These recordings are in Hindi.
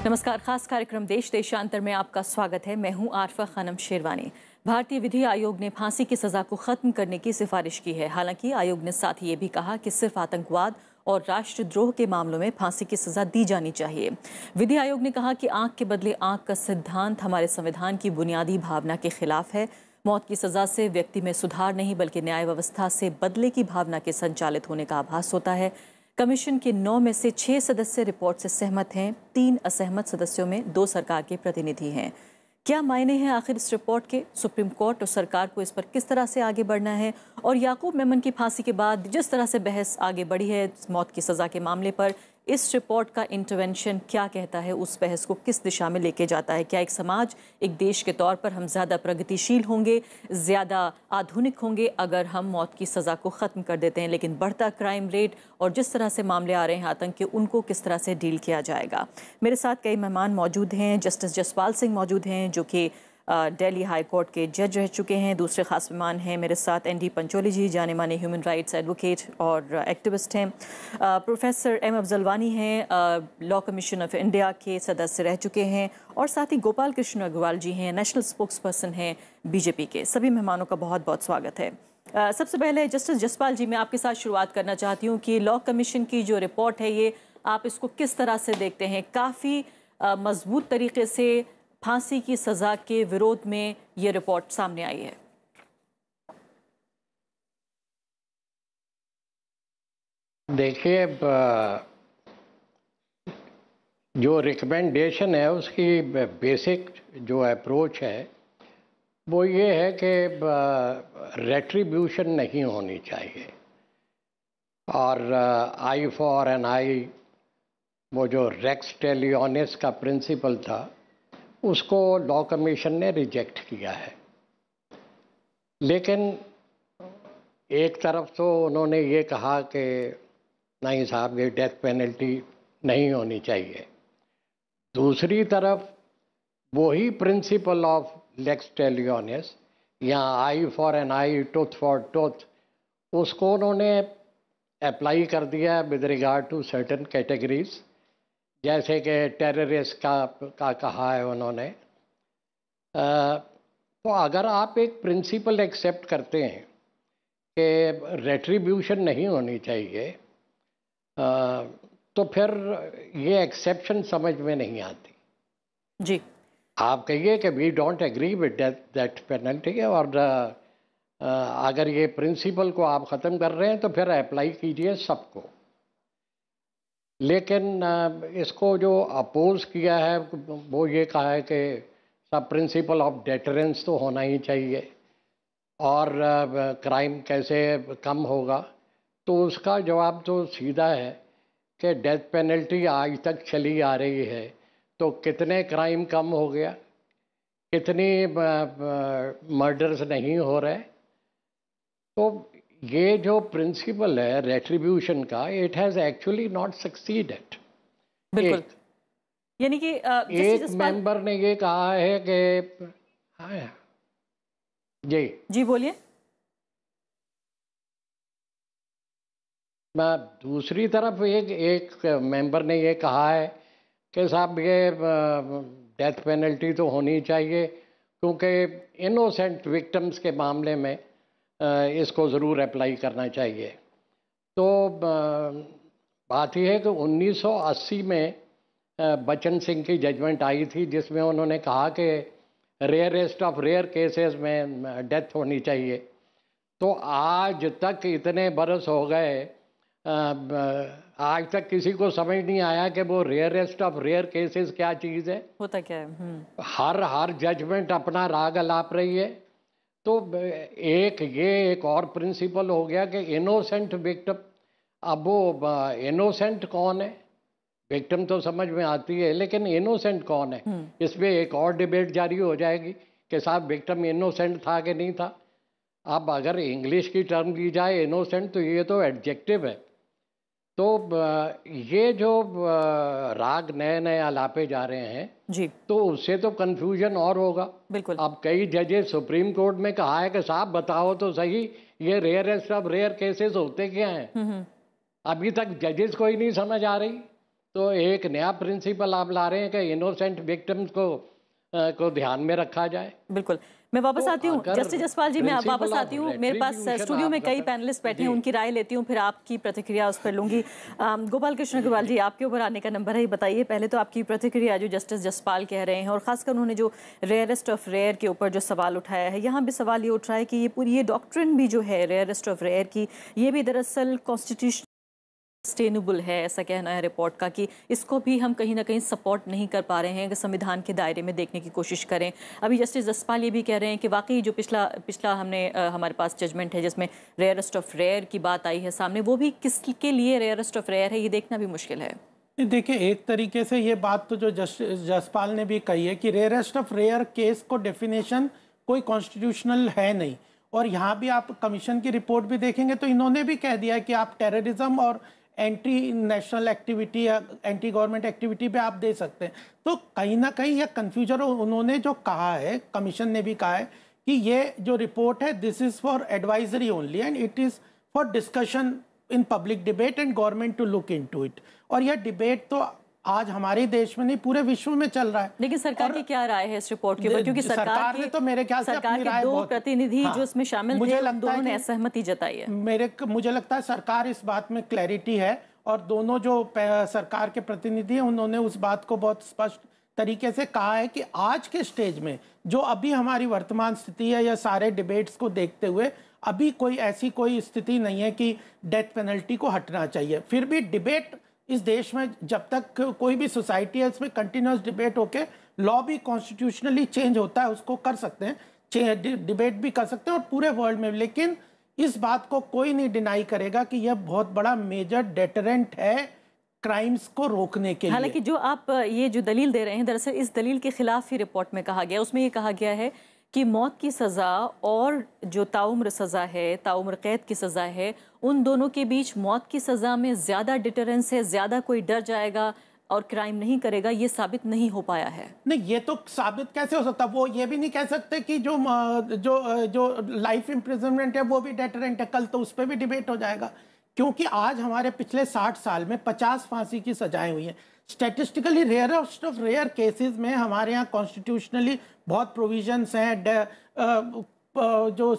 नमस्कार। खास कार्यक्रम देश देशांतर में आपका स्वागत है। मैं हूं आरफा खानम शेरवानी। भारतीय विधि आयोग ने फांसी की सजा को खत्म करने की सिफारिश की है। हालांकि आयोग ने साथ ही ये भी कहा कि सिर्फ आतंकवाद और राष्ट्रद्रोह के मामलों में फांसी की सजा दी जानी चाहिए। विधि आयोग ने कहा कि आंख के बदले आंख का सिद्धांत हमारे संविधान की बुनियादी भावना के खिलाफ है। मौत की सजा से व्यक्ति में सुधार नहीं बल्कि न्याय व्यवस्था से बदले की भावना के संचालित होने का आभास होता है। कमीशन के 9 में से 6 सदस्य रिपोर्ट से सहमत हैं। 3 असहमत सदस्यों में 2 सरकार के प्रतिनिधि हैं। क्या मायने हैं आखिर इस रिपोर्ट के? सुप्रीम कोर्ट और सरकार को इस पर किस तरह से आगे बढ़ना है? और याकूब मेमन की फांसी के बाद जिस तरह से बहस आगे बढ़ी है मौत की सजा के मामले पर, इस रिपोर्ट का इंटरवेंशन क्या कहता है? उस बहस को किस दिशा में लेके जाता है? क्या एक समाज, एक देश के तौर पर हम ज़्यादा प्रगतिशील होंगे, ज़्यादा आधुनिक होंगे अगर हम मौत की सज़ा को ख़त्म कर देते हैं? लेकिन बढ़ता क्राइम रेट और जिस तरह से मामले आ रहे हैं आतंक के, उनको किस तरह से डील किया जाएगा? मेरे साथ कई मेहमान मौजूद हैं। जस्टिस जसपाल सिंह मौजूद हैं जो कि दिल्ली हाई कोर्ट के जज रह चुके हैं। दूसरे खास मेहमान हैं मेरे साथ ND पंचोली जी, जाने माने ह्यूमन राइट्स एडवोकेट और एक्टिविस्ट हैं। प्रोफेसर M अफजलवानी हैं, लॉ कमीशन ऑफ इंडिया के सदस्य रह चुके हैं। और साथ ही गोपाल कृष्ण अग्रवाल जी हैं, नेशनल स्पोक्स पर्सन हैं BJP के। सभी मेहमानों का बहुत बहुत स्वागत है। सबसे पहले जस्टिस जसपाल जी, मैं आपके साथ शुरुआत करना चाहती हूँ कि लॉ कमीशन की जो रिपोर्ट है ये आप इसको किस तरह से देखते हैं? काफ़ी मजबूत तरीके से फांसी की सजा के विरोध में ये रिपोर्ट सामने आई है। देखिए, जो रिकमेंडेशन है उसकी बेसिक जो अप्रोच है वो ये है कि रेट्रीब्यूशन नहीं होनी चाहिए और आई फॉर एन आई, वो जो रेक्स टेलियोनिस का प्रिंसिपल था, उसको लॉ कमीशन ने रिजेक्ट किया है। लेकिन एक तरफ तो उन्होंने ये कहा कि नहीं साहब, ये डेथ पेनल्टी नहीं होनी चाहिए। दूसरी तरफ वही प्रिंसिपल ऑफ लेक्स टेलियोनिस या eye for an eye, tooth for tooth, उसको उन्होंने अप्लाई कर दिया with regard to certain categories, जैसे कि टेररिस्ट का कहा है उन्होंने। तो अगर आप एक प्रिंसिपल एक्सेप्ट करते हैं कि रेट्रीब्यूशन नहीं होनी चाहिए, तो फिर ये एक्सेप्शन समझ में नहीं आती जी। आप कहिए कि we don't agree with that penalty, और अगर ये प्रिंसिपल को आप ख़त्म कर रहे हैं तो फिर अप्लाई कीजिए सबको। लेकिन इसको जो अपोज किया है वो ये कहा है कि सब प्रिंसिपल ऑफ डेटरेंस तो होना ही चाहिए और क्राइम कैसे कम होगा। तो उसका जवाब तो सीधा है कि डेथ पेनल्टी आज तक चली आ रही है तो कितने क्राइम कम हो गया, कितनी मर्डर्स नहीं हो रहे। तो ये जो प्रिंसिपल है रेट्रीब्यूशन का, it has actually not succeeded. बिल्कुल। यानी कि एक मेंबर ने ये कहा है कि हाँ जी बोलिए। मैं दूसरी तरफ एक मेंबर ने ये कहा है कि साहब ये डेथ पेनल्टी तो होनी चाहिए क्योंकि इनोसेंट विक्टिम्स के मामले में इसको ज़रूर अप्लाई करना चाहिए। तो बात यह है कि 1980 में बच्चन सिंह की जजमेंट आई थी जिसमें उन्होंने कहा कि रेयरेस्ट ऑफ रेयर केसेस में डेथ होनी चाहिए। तो आज तक इतने बरस हो गए, आज तक किसी को समझ नहीं आया कि वो रेयरेस्ट ऑफ रेयर केसेस क्या चीज़ है, होता क्या है। हर जजमेंट अपना राग अलाप रही है। तो एक और प्रिंसिपल हो गया कि इनोसेंट विक्टिम। अब वो इनोसेंट कौन है? विक्टिम तो समझ में आती है, लेकिन इनोसेंट कौन है? इसमें एक और डिबेट जारी हो जाएगी कि साहब विक्टिम इनोसेंट था कि नहीं था। अब अगर इंग्लिश की टर्म दी जाए इनोसेंट, तो ये तो एडजेक्टिव है। तो ये जो राग नए नए अलापे जा रहे हैं जी, तो उससे तो कंफ्यूजन और होगा। बिल्कुल। अब कई जजेस सुप्रीम कोर्ट में कहा है कि साहब बताओ तो सही, ये रेयरेस्ट ऑफ रेयर केसेस होते क्या हैं? अभी तक जजेस को ही नहीं समझ आ रही। तो एक नया प्रिंसिपल आप ला रहे हैं कि इनोसेंट विक्टिम्स को ध्यान में रखा जाए। बिल्कुल, मैं वापस तो आती हूँ जस्टिस जसपाल जी, मैं वापस आती हूँ। मेरे पास रेट्रीब्यूशन स्टूडियो में आप कई पैनलिस्ट बैठे हैं, उनकी राय लेती हूँ, फिर आपकी प्रतिक्रिया उस पर लूंगी। गोपाल कृष्ण अग्रवाल जी, आपके ऊपर आने का नंबर है, ये बताइए पहले तो आपकी प्रतिक्रिया जो जस्टिस जसपाल कह रहे हैं, और खासकर उन्होंने जो रेयरेस्ट ऑफ रेयर के ऊपर जो सवाल उठाया है, यहाँ भी सवाल ये उठ रहा है कि ये पूरी ये डॉक्ट्रिन भी जो है रेयरेस्ट ऑफ रेयर की, ये भी दरअसल कॉन्स्टिट्यूशन सस्टेनेबल है, ऐसा कहना है रिपोर्ट का, कि इसको भी हम कहीं ना कहीं सपोर्ट नहीं कर पा रहे हैं, अगर संविधान के दायरे में देखने की कोशिश करें। अभी जस्टिस जसपाल ये भी कह रहे हैं कि वाकई जो पिछला हमारे पास जजमेंट है जिसमें रेयरेस्ट ऑफ रेयर की बात आई है सामने, वो भी किसके लिए रेयरेस्ट ऑफ रेयर है ये देखना भी मुश्किल है। देखिए, एक तरीके से ये बात तो जो जस्टिस जसपाल ने भी कही है कि रेयरेस्ट ऑफ रेयर केस को डेफिनेशन कोई कॉन्स्टिट्यूशनल है नहीं, और यहाँ भी आप कमीशन की रिपोर्ट भी देखेंगे तो इन्होंने भी कह दिया कि आप टेररिज्म और एंटी नेशनल एक्टिविटी या एंटी गवर्नमेंट एक्टिविटी पे आप दे सकते हैं। तो कहीं ना कहीं यह कन्फ्यूजन उन्होंने जो कहा है, कमीशन ने भी कहा है कि ये जो रिपोर्ट है this is for advisory only and it is for discussion in public debate and government to look into it. और यह डिबेट तो आज हमारे देश में नहीं पूरे विश्व में चल रहा है। लेकिन सरकार की क्या राय है इस रिपोर्ट के ऊपर? क्योंकि सरकार ने तो मेरे ख्याल से अपनी राय दो प्रतिनिधि जो इसमें शामिल थे, दोनों ने असहमति जताई है। मुझे लगता है सरकार इस बात में क्लैरिटी है, और दोनों जो सरकार के प्रतिनिधि हैं उन्होंने उस बात को बहुत स्पष्ट तरीके से कहा है कि आज के स्टेज में जो अभी हमारी वर्तमान स्थिति है या सारे डिबेट्स को देखते हुए अभी कोई स्थिति नहीं है कि डेथ पेनल्टी को हटना चाहिए। फिर भी डिबेट इस देश में जब तक कोई भी सोसाइटी है इसमें कंटिन्यूस डिबेट होके लॉ भी कॉन्स्टिट्यूशनली चेंज होता है, उसको कर सकते हैं, डिबेट भी कर सकते हैं और पूरे वर्ल्ड में। लेकिन इस बात को कोई नहीं डिनाई करेगा कि यह बहुत बड़ा मेजर डेटरेंट है क्राइम्स को रोकने के लिए। हालांकि जो आप ये जो दलील दे रहे हैं, दरअसल इस दलील के खिलाफ ही रिपोर्ट में कहा गया, उसमें ये कहा गया है कि मौत की सज़ा और जो ताउम्र सज़ा है, ताउम्र कैद की सज़ा है, उन दोनों के बीच मौत की सज़ा में ज़्यादा डिटरेंस है, ज़्यादा कोई डर जाएगा और क्राइम नहीं करेगा, ये साबित नहीं हो पाया है। नहीं, ये तो साबित कैसे हो सकता? वो ये भी नहीं कह सकते कि जो लाइफ इम्प्रिजनमेंट है वो भी डेटरेंट है, कल तो उस पर भी डिबेट हो जाएगा। क्योंकि आज हमारे पिछले 60 साल में 50 फांसी की सजाएं हुई हैं। Statistically rarest of rare cases में हमारे यहाँ कॉन्स्टिट्यूशनली बहुत प्रोविजंस हैं। जो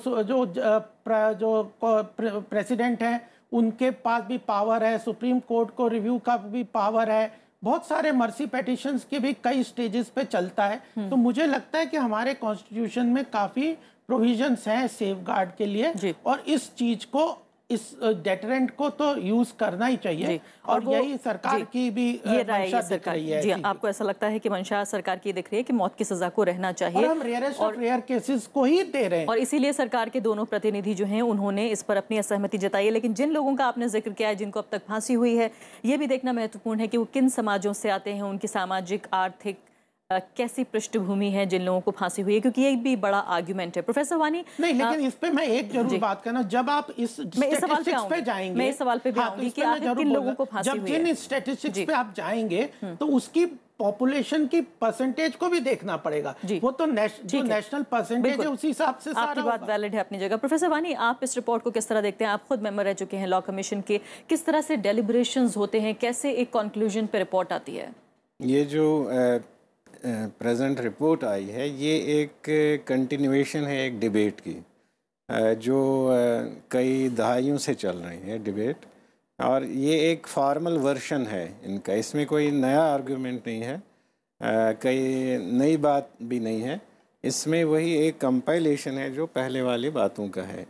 प्रेसिडेंट हैं उनके पास भी पावर है, सुप्रीम कोर्ट को रिव्यू का भी पावर है, बहुत सारे मर्सी पेटिशंस के भी कई स्टेजेस पे चलता है। तो मुझे लगता है कि हमारे कॉन्स्टिट्यूशन में काफी प्रोविजंस हैं सेफगार्ड के लिए, और इस चीज को, इस डेटरेंट को तो यूज करना ही चाहिए। और यही सरकार की भी मंशा दिख रही है। जी, आपको ऐसा लगता है कि मंशा सरकार की दिख रही है कि मौत की सजा को रहना चाहिए, और हम रेयरेस्ट ऑफ रेयर केसेस को ही दे रहे हैं, और इसीलिए सरकार के दोनों प्रतिनिधि जो हैं उन्होंने इस पर अपनी असहमति जताई है। लेकिन जिन लोगों का आपने जिक्र किया है जिनको अब तक फांसी हुई है, ये भी देखना महत्वपूर्ण है कि वो किन समाजों से आते हैं, उनकी सामाजिक आर्थिक कैसी पृष्ठभूमि है जिन लोगों को फांसी हुई है, क्योंकि ये भी बड़ा आर्गुमेंट है। प्रोफेसर वानी, नहीं, लेकिन इस पे मैं एक जरूर बात करना, जब आप इस स्टैटिस्टिक्स पे जाएंगे, मैं इस सवाल पे भी आऊंगी कि आखिर किन लोगों को फांसी हुई है। जब जिन स्टैटिस्टिक्स पे आप जाएंगे तो उसकी पॉपुलेशन की परसेंटेज को भी देखना पड़ेगा। वो तो जो नेशनल परसेंटेज है उसी हिसाब से आपकी बात वैलिड है अपनी जगह। प्रोफेसर वानी, आप इस रिपोर्ट को किस तरह देखते हैं? आप खुद मेंबर रह चुके हैं लॉ कमीशन के, किस तरह से डेलिब्रेशंस होते हैं, कैसे एक कंक्लूजन पे रिपोर्ट आती है? ये जो प्रेजेंट रिपोर्ट आई है ये एक कंटिन्यूएशन है एक डिबेट की, जो कई दहाइयों से चल रही है डिबेट, और ये एक फॉर्मल वर्शन है इनका। इसमें कोई नया आर्गुमेंट नहीं है, कई नई बात भी नहीं है। इसमें वही एक कंपाइलेशन है जो पहले वाली बातों का है।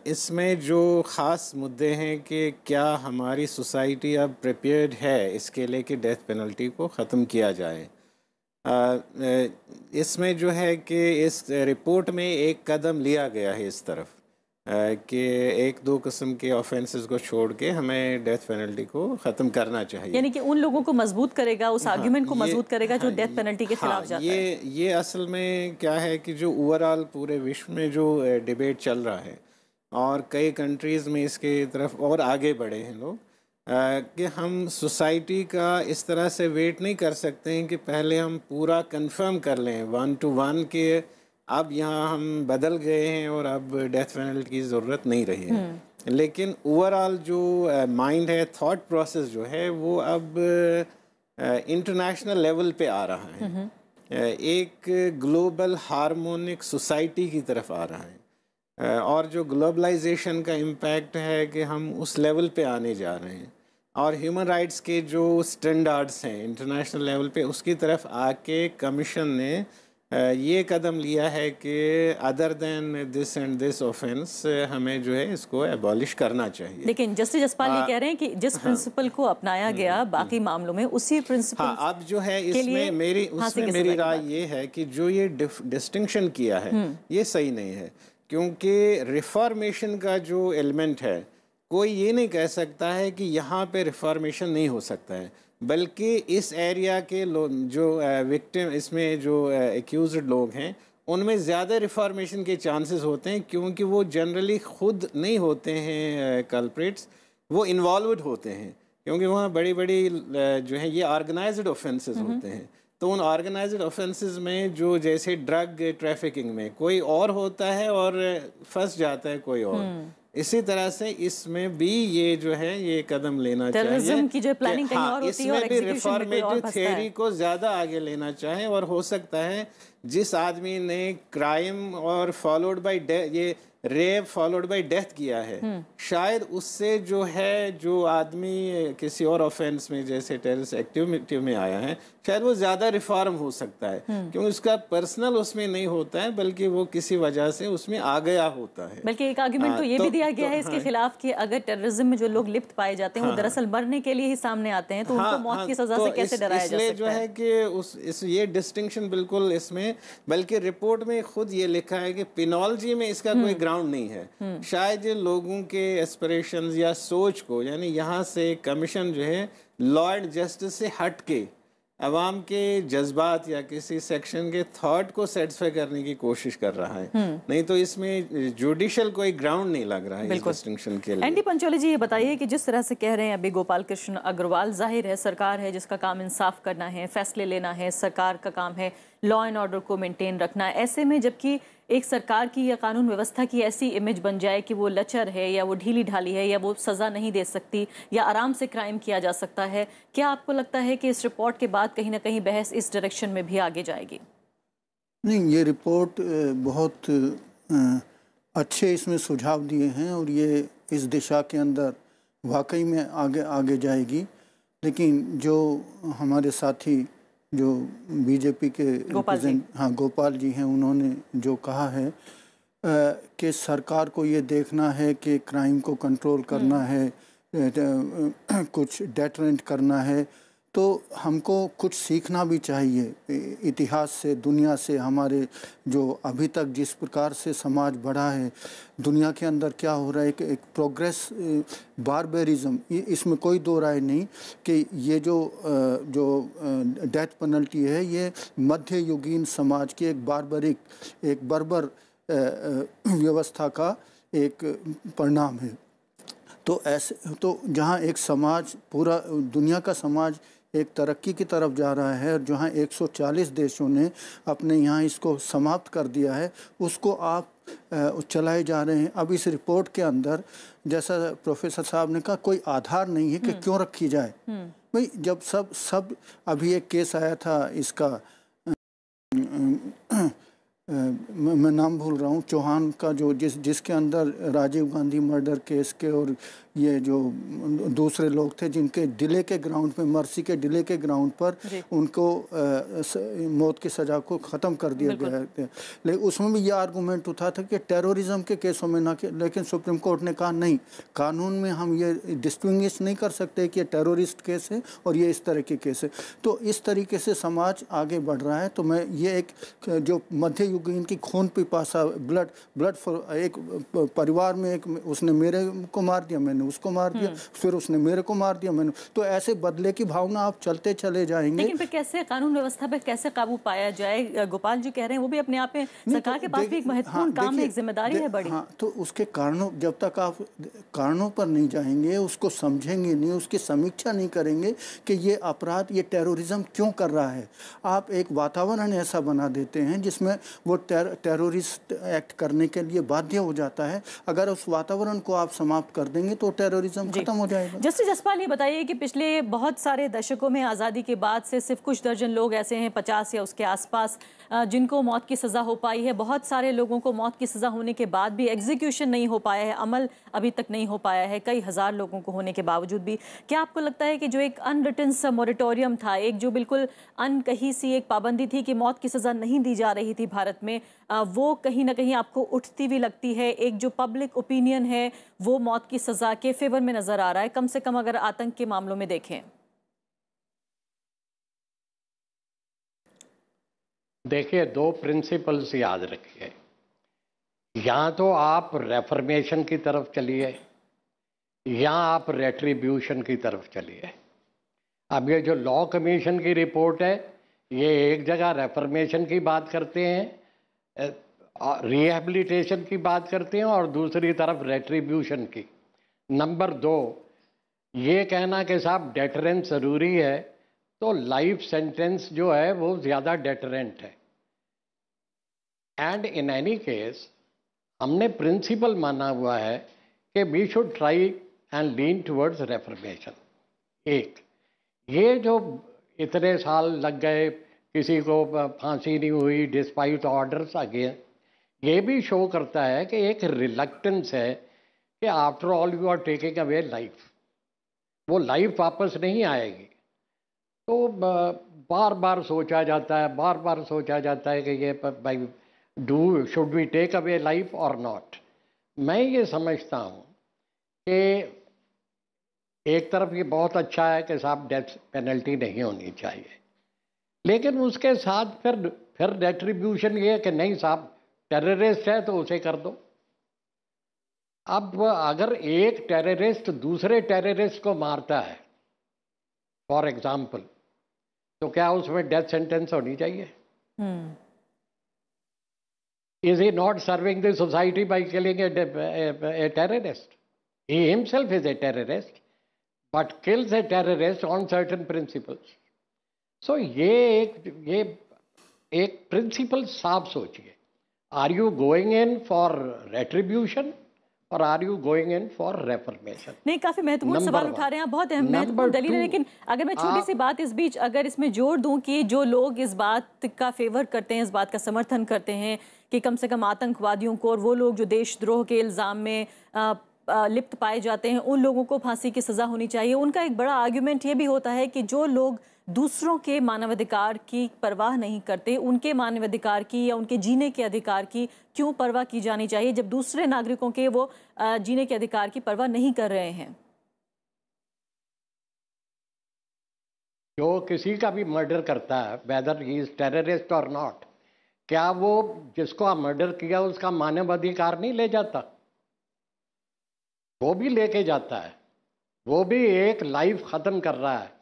इसमें जो ख़ास मुद्दे हैं कि क्या हमारी सोसाइटी अब प्रिपेयर्ड है इसके लिए कि डेथ पेनल्टी को ख़त्म किया जाए। इसमें जो है कि इस रिपोर्ट में एक कदम लिया गया है इस तरफ कि एक दो किस्म के ऑफेंसेस को छोड़ के हमें डेथ पेनल्टी को ख़त्म करना चाहिए, यानी कि उन लोगों को मजबूत करेगा, उस आर्गुमेंट को मजबूत करेगा जो डेथ पेनल्टी के खिलाफ जाता है। ये असल में क्या है कि जो ओवरऑल पूरे विश्व में जो डिबेट चल रहा है और कई कंट्रीज़ में इसके तरफ और आगे बढ़े हैं लोग, कि हम सोसाइटी का इस तरह से वेट नहीं कर सकते हैं कि पहले हम पूरा कंफर्म कर लें 1 to 1 कि अब यहाँ हम बदल गए हैं और अब डेथ पेनल्टी की ज़रूरत नहीं रही है। लेकिन ओवरऑल जो माइंड है, थॉट प्रोसेस जो है वो अब इंटरनेशनल लेवल पे आ रहा है, एक ग्लोबल हार्मोनिक सोसाइटी की तरफ आ रहा है। और जो ग्लोबलाइजेशन का इम्पैक्ट है कि हम उस लेवल पे आने जा रहे हैं, और ह्यूमन राइट्स के जो स्टैंडर्ड्स हैं इंटरनेशनल लेवल पे, उसकी तरफ आके कमीशन ने ये कदम लिया है कि other than this and this offence हमें जो है इसको एबॉलिश करना चाहिए। लेकिन जस्टिस जसपाल ये कह रहे हैं कि जिस प्रिंसिपल को अपनाया गया बाकी मामलों में, उसी प्रिंसिपल अब जो है इसमें मेरी राय ये है कि जो ये डिस्टिंक्शन किया है ये सही नहीं है, क्योंकि रिफॉर्मेशन का जो एलिमेंट है, कोई ये नहीं कह सकता है कि यहाँ पे रिफॉर्मेशन नहीं हो सकता है, बल्कि इस एरिया के जो विक्टिम, इसमें जो एक्यूज्ड लोग हैं, उनमें ज़्यादा रिफॉर्मेशन के चांसेस होते हैं, क्योंकि वो जनरली खुद नहीं होते हैं कल्प्रिट्स, वो इन्वॉल्वड होते हैं, क्योंकि वहाँ बड़ी बड़ी जो है ये ऑर्गेनाइज्ड ऑफेंसेस होते हैं। तो उन ऑर्गेनाइज्ड ऑफेंसेस में जो जैसे ड्रग ट्रैफिकिंग में कोई और होता है और फंस जाता है कोई और, इसी तरह से इसमें भी ये जो है ये कदम लेना चाहिए की जो प्लानिंग कहीं और होती है, और इसमें भी रिफॉर्मेटिव थियरी को ज़्यादा आगे लेना चाहे। और हो सकता है जिस आदमी ने क्राइम और फॉलोड बाय ये रेप फॉलोड बाय डेथ किया है, शायद उससे जो है जो आदमी किसी और ऑफेंस में जैसे टेररिस्ट एक्टिविटी में आया है, शायद वो ज़्यादा रिफॉर्म हो सकता है, क्योंकि उसका पर्सनल उसमें नहीं होता है, बल्कि वो किसी वजह से उसमें आ गया होता है। बल्कि एक आर्गुमेंट तो ये भी दिया गया है इसके खिलाफ कि अगर टेररिज्म में जो लोग लिप्त पाए जाते हैं वो दरअसल मरने के लिए ही सामने आते हैं, तो उनको मौत की सजा से कैसे डराया जा सकता है? जो है कि ये डिस्टिंक्शन बिल्कुल इसमें, बल्कि रिपोर्ट में खुद ये लिखा है कि पिनोलॉजी में इसका कोई ग्राउंड नहीं है। शायद ये लोगों के एस्पिरेशंस या सोच को, यानी यहाँ से कमीशन जो है लॉ एंड जस्टिस से हट के अवाम के जज्बात या किसी सेक्शन के थॉट को सेटिस्फाई करने की कोशिश कर रहा है, नहीं तो इसमें जुडिशियल कोई ग्राउंड नहीं लग रहा है इस डिस्टिंक्शन के लिए। एनडी पंचोली जी, ये बताइए कि जिस तरह से कह रहे हैं अभी गोपाल कृष्ण अग्रवाल, जाहिर है सरकार है जिसका काम इंसाफ करना है, फैसले लेना है, सरकार का काम है लॉ एंड ऑर्डर को मेंटेन रखना। ऐसे में जबकि एक सरकार की या कानून व्यवस्था की ऐसी इमेज बन जाए कि वो लचर है या वो ढीली ढाली है या वो सज़ा नहीं दे सकती या आराम से क्राइम किया जा सकता है, क्या आपको लगता है कि इस रिपोर्ट के बाद कहीं ना कहीं बहस इस डायरेक्शन में भी आगे जाएगी? नहीं, ये रिपोर्ट बहुत अच्छे इसमें सुझाव दिए हैं और ये इस दिशा के अंदर वाकई में आगे जाएगी। लेकिन जो हमारे साथी जो बीजेपी के गोपाल जी हैं, उन्होंने जो कहा है कि सरकार को ये देखना है कि क्राइम को कंट्रोल करना है, कुछ डेटरेंट करना है, तो हमको कुछ सीखना भी चाहिए इतिहास से, दुनिया से। हमारे जो अभी तक जिस प्रकार से समाज बढ़ा है, दुनिया के अंदर क्या हो रहा है, एक प्रोग्रेस, बारबेरिज्म, इसमें कोई दो राय नहीं कि ये जो डेथ पेनल्टी है ये मध्य युगीन समाज की एक बारबरिक, एक बर्बर व्यवस्था का एक परिणाम है। तो ऐसे तो जहाँ एक समाज, पूरा दुनिया का समाज एक तरक्की की तरफ जा रहा है और जहाँ 140 देशों ने अपने यहाँ इसको समाप्त कर दिया है, उसको आप चलाए जा रहे हैं। अब इस रिपोर्ट के अंदर, जैसा प्रोफेसर साहब ने कहा, कोई आधार नहीं है कि क्यों रखी जाए। भाई जब सब अभी एक केस आया था इसका, मैं नाम भूल रहा हूँ, चौहान का, जो जिसके अंदर राजीव गांधी मर्डर केस के और ये जो दूसरे लोग थे जिनके डिले के ग्राउंड पे, मर्सी के डिले के ग्राउंड पर उनको मौत की सज़ा को ख़त्म कर दिया गया है। लेकिन उसमें भी ये आर्गूमेंट उठा था कि टेररिज्म के केसों में ना, लेकिन सुप्रीम कोर्ट ने कहा नहीं, कानून में हम ये डिस्टिंग्विश नहीं कर सकते कि ये टेररिस्ट केस है और ये इस तरह के केस है। तो इस तरीके से समाज आगे बढ़ रहा है। तो मैं ये एक जो मध्य युगीन की खून पिपासा, ब्लड फॉर, एक परिवार में एक उसने मेरे को मार दिया, मैंने उसको मार दिया, फिर उसने मेरे को मार दिया, मैंने, तो ऐसे बदले की भावना आप चलते चले जाएंगे। लेकिन फिर कैसे कानून व्यवस्था पे कैसे काबू पाया जाए? गोपाल जी कह रहे हैं वो भी अपने आप में सरकार के पास भी एक महत्वपूर्ण काम है, एक जिम्मेदारी है बड़ी। हाँ, तो उसके कारणों, जब तक आप कारणों पर नहीं जाएंगे, उसको समझेंगे नहीं, उसकी समीक्षा नहीं करेंगे कि ये अपराध, ये टेररिज्म क्यों कर रहा है, आप एक वातावरण ऐसा बना देते हैं जिसमें वो टेररिस्ट एक्ट करने के लिए बाध्य हो जाता है। अगर उस वातावरण को आप समाप्त कर देंगे तो टेररिज्म खत्म हो जाएगा। जस्टिस जसपाल, ये बताइए कि पिछले बहुत सारे दशकों में आज़ादी के बाद से सिर्फ कुछ दर्जन लोग ऐसे हैं, 50 या उसके आसपास, जिनको मौत की सज़ा हो पाई है। बहुत सारे लोगों को मौत की सज़ा होने के बाद भी एग्जीक्यूशन नहीं हो पाया है, अमल अभी तक नहीं हो पाया है, कई हज़ार लोगों को होने के बावजूद भी। क्या आपको लगता है कि जो एक अनरिटन सा मोरेटोरियम था, एक जो बिल्कुल अनकही सी एक पाबंदी थी कि मौत की सज़ा नहीं दी जा रही थी भारत में, वो कहीं ना कहीं आपको उठती हुई लगती है? एक जो पब्लिक ओपिनियन है वो मौत की सज़ा के फेवर में नज़र आ रहा है, कम से कम अगर आतंक के मामलों में देखें। देखिए, दो प्रिंसिपल्स याद रखिए। या तो आप रेफर्मेशन की तरफ चलिए या आप रेट्रीब्यूशन की तरफ चलिए। अब ये जो लॉ कमीशन की रिपोर्ट है, ये एक जगह रेफर्मेशन की बात करते हैं, रिहेबिलिटेशन की बात करते हैं, और दूसरी तरफ रेट्रीब्यूशन की। नंबर 2, ये कहना कि साहब डेटरेंस ज़रूरी है, तो लाइफ सेंटेंस जो है वो ज़्यादा डेटरेंट है। एंड इन एनी केस हमने प्रिंसिपल माना हुआ है कि we should try and lean towards reformation. एक, ये जो इतने साल लग गए, किसी को फांसी नहीं हुई डिस्पाइट ऑर्डर्स अगेन, ये भी शो करता है कि एक रिलक्टेंस है कि after all you are taking away life, वो लाइफ वापस नहीं आएगी। तो बार बार सोचा जाता है कि ये भाई should we take away life और नॉट। मैं ये समझता हूँ कि एक तरफ ये बहुत अच्छा है कि साहब डेथ पेनल्टी नहीं होनी चाहिए, लेकिन उसके साथ फिर रेट्रीब्यूशन ये है कि नहीं साहब टेररिस्ट है तो उसे कर दो। अब अगर एक टेररिस्ट दूसरे टेररिस्ट को मारता है फॉर एग्जाम्पल, तो क्या उसमें डेथ सेंटेंस होनी चाहिए? Is he not serving the society by killing a terrorist? He himself is a terrorist, but kills a terrorist on certain principles. So ये एक प्रिंसिपल साफ सोचिए। Are you going in for retribution और are you going in for reformation? नहीं, काफी महत्वपूर्ण सवाल उठा रहे हैं, बहुत महत्वपूर्ण दलील है। लेकिन अगर मैं छोटी सी बात इस बीच अगर इसमें जोड़ दूं कि जो लोग इस बात का फेवर करते हैं, इस बात का समर्थन करते हैं कि कम से कम आतंकवादियों को और वो लोग जो देशद्रोह के इल्जाम में लिप्त पाए जाते हैं उन लोगों को फांसी की सजा होनी चाहिए, उनका एक बड़ा आर्ग्यूमेंट ये भी होता है कि जो लोग दूसरों के मानवाधिकार की परवाह नहीं करते, उनके मानवाधिकार की या उनके जीने के अधिकार की क्यों परवाह की जानी चाहिए जब दूसरे नागरिकों के वो जीने के अधिकार की परवाह नहीं कर रहे हैं। जो किसी का भी मर्डर करता है, वेदर ही इज टेररिस्ट और नॉट, क्या वो जिसको आप मर्डर किया उसका मानवाधिकार नहीं ले जाता? वो भी लेके जाता है। वो भी एक लाइफ खत्म कर रहा है,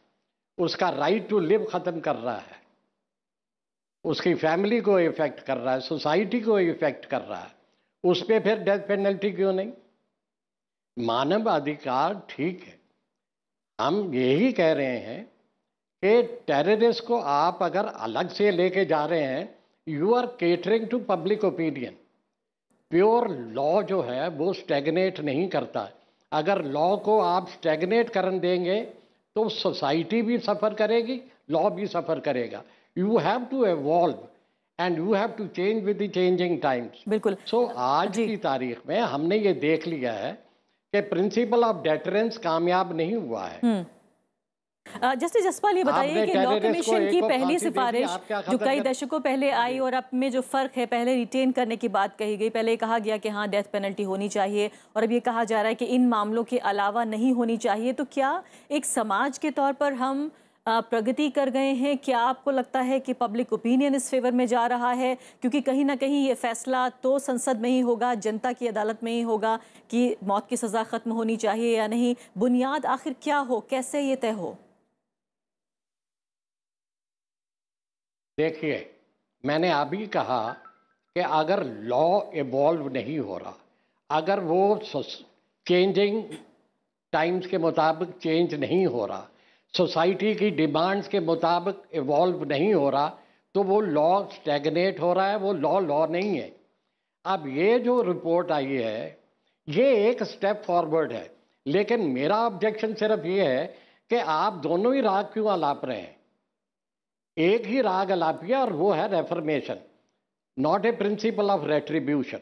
उसका राइट टू लिव खत्म कर रहा है, उसकी फैमिली को इफेक्ट कर रहा है, सोसाइटी को इफेक्ट कर रहा है। उस पर फिर डेथ पेनल्टी क्यों नहीं? मानव अधिकार ठीक है, हम यही कह रहे हैं कि टेररिस्ट को आप अगर अलग से लेके जा रहे हैं, you are catering to public opinion. Pure law जो है वो स्टैग्नेट नहीं करता। अगर लॉ को आप स्टैग्नेट करन देंगे तो सोसाइटी भी सफ़र करेगी, लॉ भी सफ़र करेगा। You have to evolve and you have to change with the changing times. बिल्कुल। सो आज की तारीख में हमने ये देख लिया है कि प्रिंसिपल ऑफ डेटरेंस कामयाब नहीं हुआ है। जस्टिस जसपाल, ये बताइए कि लॉ कमीशन की पहली सिफारिश जो कई दशकों पहले आई और अब में जो फर्क है, पहले रिटेन करने की बात कही गई, पहले कहा गया कि हाँ डेथ पेनल्टी होनी चाहिए और अब ये कहा जा रहा है कि इन मामलों के अलावा नहीं होनी चाहिए, तो क्या एक समाज के तौर पर हम प्रगति कर गए हैं? क्या आपको लगता है कि पब्लिक ओपिनियन इस फेवर में जा रहा है? क्योंकि कहीं ना कहीं ये फैसला तो संसद में ही होगा, जनता की अदालत में ही होगा कि मौत की सज़ा ख़त्म होनी चाहिए या नहीं। बुनियाद आखिर क्या हो, कैसे ये तय हो? देखिए, मैंने अभी कहा कि अगर लॉ इवॉल्व नहीं हो रहा, अगर वो चेंजिंग टाइम्स के मुताबिक चेंज नहीं हो रहा, सोसाइटी की डिमांड्स के मुताबिक इवॉल्व नहीं हो रहा, तो वो लॉ स्टैग्नेट हो रहा है, वो लॉ नहीं है। अब ये जो रिपोर्ट आई है ये एक स्टेप फॉरवर्ड है, लेकिन मेरा ऑब्जेक्शन सिर्फ ये है कि आप दोनों ही राग क्यों अलाप रहे हैं? एक ही राग अलापिए और वो है reformation, not a principle of retribution.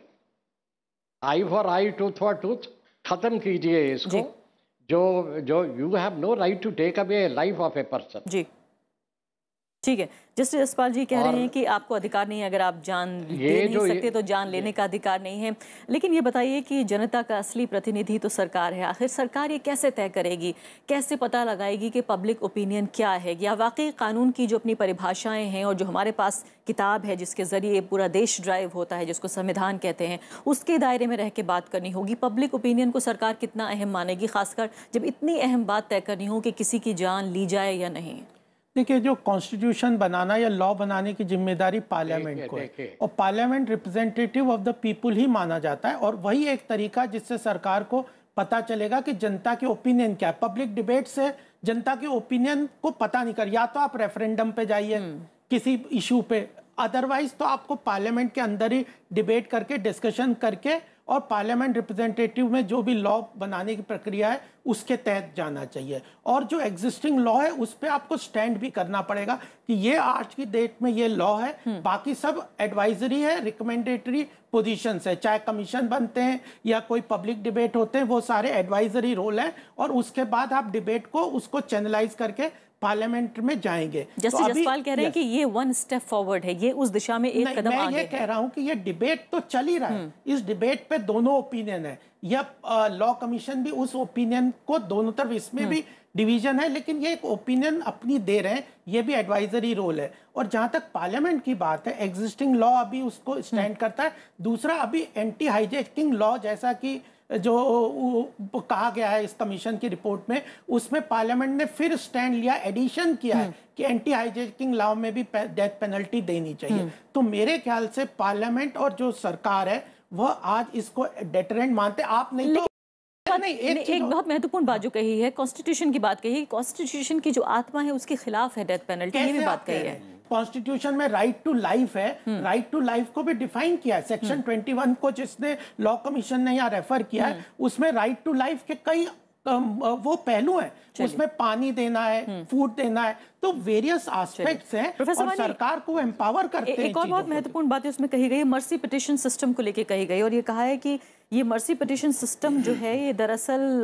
Eye for eye, tooth for tooth, खत्म कीजिए इसको। जो you have no right to take away life of a person. जी ठीक है, जस्टिस जसपाल जी कह रहे हैं कि आपको अधिकार नहीं है, अगर आप जान दे नहीं सकते तो जान लेने का अधिकार नहीं है। लेकिन ये बताइए कि जनता का असली प्रतिनिधि तो सरकार है, आखिर सरकार ये कैसे तय करेगी, कैसे पता लगाएगी कि पब्लिक ओपिनियन क्या है, या वाकई कानून की जो अपनी परिभाषाएं हैं और जो हमारे पास किताब है जिसके जरिए पूरा देश ड्राइव होता है, जिसको संविधान कहते हैं, उसके दायरे में रह के बात करनी होगी। पब्लिक ओपिनियन को सरकार कितना अहम मानेगी, खासकर जब इतनी अहम बात तय करनी हो कि किसी की जान ली जाए या नहीं? देखिए, जो कॉन्स्टिट्यूशन बनाना या लॉ बनाने की जिम्मेदारी पार्लियामेंट को है, और parliament representative of the people ही माना जाता है, और वही एक तरीका जिससे सरकार को पता चलेगा कि जनता के ओपिनियन क्या है। पब्लिक डिबेट से जनता के ओपिनियन को पता नहीं कर, या तो आप रेफरेंडम पे जाइए किसी इशू पे, अदरवाइज तो आपको पार्लियामेंट के अंदर ही डिबेट करके, डिस्कशन करके, और पार्लियामेंट रिप्रेजेंटेटिव में जो भी लॉ बनाने की प्रक्रिया है उसके तहत जाना चाहिए। और जो एग्जिस्टिंग लॉ है उस पर आपको स्टैंड भी करना पड़ेगा कि ये आज की डेट में ये लॉ है, बाकी सब एडवाइजरी है, रिकमेंडेटरी पोजीशंस है, चाहे कमीशन बनते हैं या कोई पब्लिक डिबेट होते हैं, वो सारे एडवाइजरी रोल है, और उसके बाद आप डिबेट को उसको चैनलाइज करके पार्लियामेंट में जाएंगे। जस्टिस जसपाल कह रहे हैं कि ये वन स्टेप फॉरवर्ड है, ये उस दिशा में एक कदम आगे है। मैं ये कह रहा हूं कि ये डिबेट तो चल ही रहा है, इस डिबेट पे दोनों ओपिनियन है, या लॉ कमीशन भी उस ओपिनियन को दोनों तरफ, इसमें भी डिवीजन है, लेकिन ये एक ओपिनियन अपनी दे रहे हैं, ये भी एडवाइजरी रोल है। और जहां तक पार्लियामेंट की बात है, एग्जिस्टिंग लॉ अभी उसको स्टैंड करता है। दूसरा, अभी एंटी हाईजैकिंग लॉ जैसा कि जो कहा गया है इस कमीशन की रिपोर्ट में, उसमें पार्लियामेंट ने फिर स्टैंड लिया, एडिशन किया है कि एंटी हाईजैकिंग लॉ में भी डेथ पेनल्टी देनी चाहिए। तो मेरे ख्याल से पार्लियामेंट और जो सरकार है वह आज इसको डेटरेंट मानते। आप नहीं तो एक बहुत महत्वपूर्ण बात जो कही है, कॉन्स्टिट्यूशन की बात कही, कॉन्स्टिट्यूशन की जो आत्मा है उसके खिलाफ है डेथ पेनल्टी, ये भी बात कही है। कॉन्स्टिट्यूशन में राइट टू लाइफ है, राइट टू लाइफ को भी डिफाइन किया है। सेक्शन 21 को जिसने लॉ कमीशन ने यहाँ रेफर किया है, उसमें राइट टू लाइफ के कई वो पहलू हैं, उसमें पानी देना है, फूड देना है, तो वेरियस एस्पेक्ट्स हैं, और सरकार को एम्पावर करते हैं। एक और बहुत महत्वपूर्ण बात उसमें कही गई, मर्सी पिटिशन सिस्टम को लेके कही गई, और ये कहा है कि ये मर्सी पिटिशन सिस्टम जो है ये दरअसल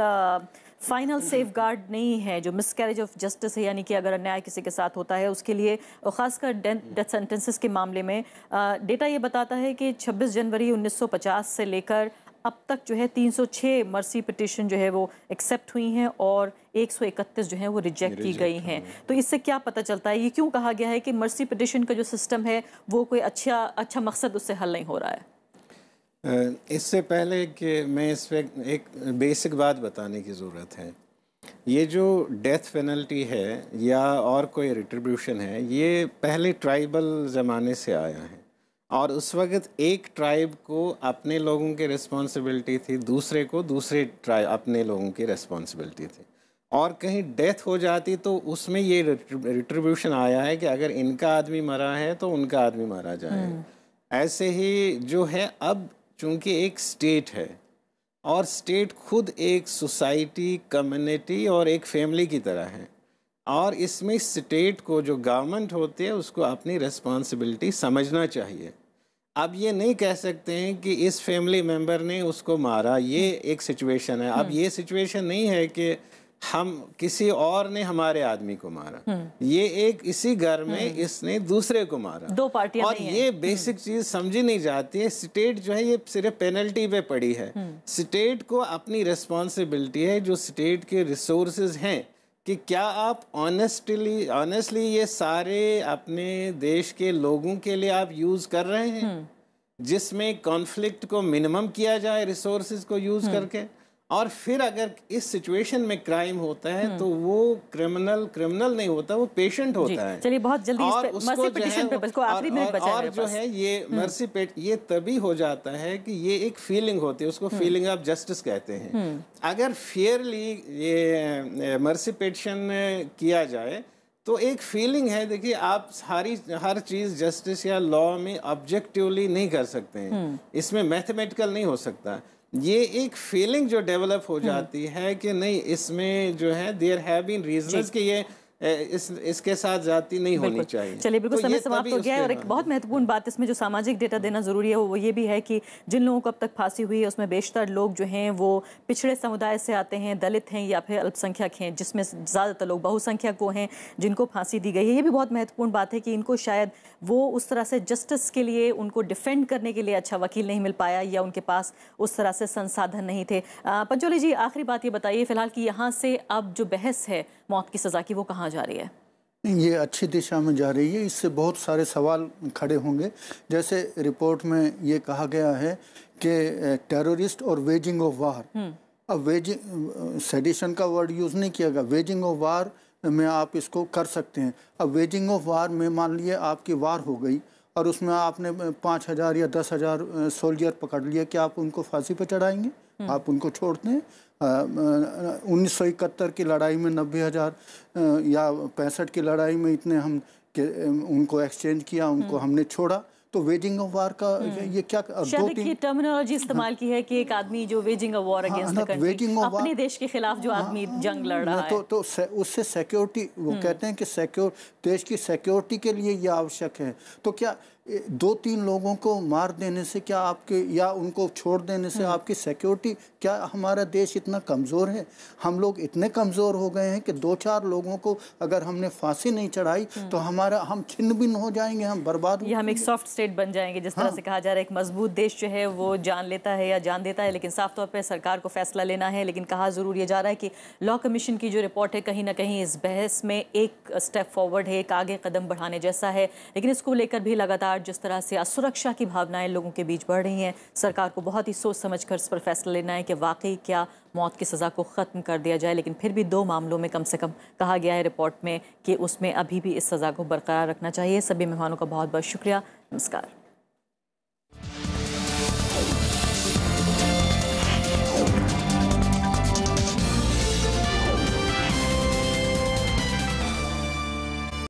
फाइनल सेफगार्ड नहीं है, जो मिसकैरेज ऑफ जस्टिस है, यानी कि अगर अन्याय किसी के साथ होता है उसके लिए, और खासकर डेथ सेंटेंसेस के मामले में डेटा ये बताता है कि 26 जनवरी 1950 से लेकर अब तक जो है 306 मर्सी पिटिशन जो है वो एक्सेप्ट हुई हैं, और 131 जो है वो रिजेक्ट की गई हैं। तो इससे क्या पता चलता है, ये क्यों कहा गया है कि मर्सी पिटिशन का जो सिस्टम है वो कोई अच्छा मकसद उससे हल नहीं हो रहा है? इससे पहले कि मैं इस पर एक बेसिक बात बताने की ज़रूरत है। ये जो डेथ पेनल्टी है या और कोई रिट्रीब्यूशन है, ये पहले ट्राइबल ज़माने से आया है, और उस वक्त एक ट्राइब को अपने लोगों की रिस्पॉन्सिबिलिटी थी, दूसरे को दूसरे ट्राइब अपने लोगों की रिस्पॉन्सिबिलिटी थी, और कहीं डेथ हो जाती तो उसमें ये रिट्रीब्यूशन आया है कि अगर इनका आदमी मरा है तो उनका आदमी मारा जाए। ऐसे ही जो है, अब चूँकि एक स्टेट है, और स्टेट खुद एक सोसाइटी, कम्युनिटी और एक फैमिली की तरह है, और इसमें स्टेट को, जो गवर्नमेंट होती है, उसको अपनी रिस्पॉन्सिबिलिटी समझना चाहिए। अब ये नहीं कह सकते हैं कि इस फैमिली मेम्बर ने उसको मारा, ये एक सिचुएशन है। अब ये सिचुएशन नहीं है कि हम किसी और ने हमारे आदमी को मारा, ये एक इसी घर में इसने दूसरे को मारा, दो पार्टियां, और ये बेसिक चीज समझी नहीं जाती है। स्टेट जो है ये सिर्फ पेनल्टी पे पड़ी है। स्टेट को अपनी रिस्पॉन्सिबिलिटी है, जो स्टेट के रिसोर्सेज हैं, कि क्या आप ऑनेस्टली ये सारे अपने देश के लोगों के लिए आप यूज कर रहे हैं, जिसमें कॉन्फ्लिक्ट को मिनिमम किया जाए रिसोर्सेज को यूज करके। और फिर अगर इस सिचुएशन में क्राइम होता है तो वो क्रिमिनल नहीं होता, वो पेशेंट होता है। चलिए बहुत जल्दी और उसको जो है और जो है ये मर्सी पेट ये तभी हो जाता है कि ये एक फीलिंग होती है, उसको फीलिंग ऑफ जस्टिस कहते हैं। अगर फेयरली ये मर्सी पिटिशन किया जाए तो एक फीलिंग है, देखिए आप हर चीज़ जस्टिस या लॉ में ऑब्जेक्टिवली नहीं कर सकते हैं, इसमें मैथमेटिकल नहीं हो सकता। ये एक फीलिंग जो डेवलप हो जाती है कि नहीं, इसमें जो है देयर हैव बीन रीजंस कि ये इसके साथ जाती नहीं होनी चाहिए। चलिए, बिल्कुल तो समय समाप्त हो गया है। और एक बहुत महत्वपूर्ण बात इसमें जो सामाजिक डेटा देना जरूरी है वो ये भी है कि जिन लोगों को अब तक फांसी हुई है उसमें बेशतर लोग जो हैं वो पिछड़े समुदाय से आते हैं, दलित हैं या फिर अल्पसंख्यक हैं, जिसमें ज़्यादातर लोग बहुसंख्यक को हैं जिनको फांसी दी गई है। ये भी बहुत महत्वपूर्ण बात है कि इनको शायद वो उस तरह से जस्टिस के लिए उनको डिफेंड करने के लिए अच्छा वकील नहीं मिल पाया या उनके पास उस तरह से संसाधन नहीं थे। पंचोली जी, आखिरी बात ये बताइए फिलहाल कि यहाँ से अब जो बहस है मौत की सज़ा की वो कहाँ जा रही है? ये अच्छी दिशा में जा रही है। इससे बहुत सारे सवाल खड़े होंगे। जैसे रिपोर्ट में ये कहा गया है कि टेररिस्ट और वेजिंग ऑफ वार, अब सेडिशन का वर्ड यूज़ नहीं किया गया, वेजिंग ऑफ वार में आप इसको कर सकते हैं। अब वेजिंग ऑफ वार में मान लिए आपकी वार हो गई और उसमें आपने 5,000 या 10,000 सोल्जर पकड़ लिए, क्या आप उनको फांसी पर चढ़ाएंगे? आप उनको छोड़ते हैं? 1971 की लड़ाई में 90,000 या 65 की लड़ाई में इतने उनको एक्सचेंज किया, उनको हमने छोड़ा। तो वेजिंग ऑफ वार का ये क्या शायद टर्मिनोलॉजी इस्तेमाल की है कि एक आदमी जो waging of war against the country, अपने देश के खिलाफ जो आदमी जंग लड़ रहा है, तो उससे सिक्योरिटी, वो कहते हैं कि देश की सिक्योरिटी के लिए ये आवश्यक है। तो क्या 2-3 लोगों को मार देने से क्या आपके या उनको छोड़ देने से आपकी सिक्योरिटी, क्या हमारा देश इतना कमज़ोर है? हम लोग इतने कमज़ोर हो गए हैं कि 2-4 लोगों को अगर हमने फांसी नहीं चढ़ाई तो हम छिन्न भिन्न हो जाएंगे, हम बर्बाद, या हम एक सॉफ्ट स्टेट बन जाएंगे। जिस तरह से कहा जा रहा है एक मजबूत देश जो है वो जान लेता है या जान देता है, लेकिन साफ तौर पर सरकार को फैसला लेना है। लेकिन कहा ज़रूर ये जा रहा है कि लॉ कमीशन की जो रिपोर्ट है कहीं ना कहीं इस बहस में एक स्टेप फॉरवर्ड है, एक आगे कदम बढ़ाने जैसा है। लेकिन इसको लेकर भी लगातार जिस तरह से असुरक्षा की भावनाएं लोगों के बीच बढ़ रही हैं, सरकार को बहुत ही सोच समझकर इस पर फैसला लेना है कि वाकई क्या मौत की सज़ा को ख़त्म कर दिया जाए। लेकिन फिर भी 2 मामलों में कम से कम कहा गया है रिपोर्ट में कि उसमें अभी भी इस सज़ा को बरकरार रखना चाहिए। सभी मेहमानों का बहुत बहुत शुक्रिया। नमस्कार।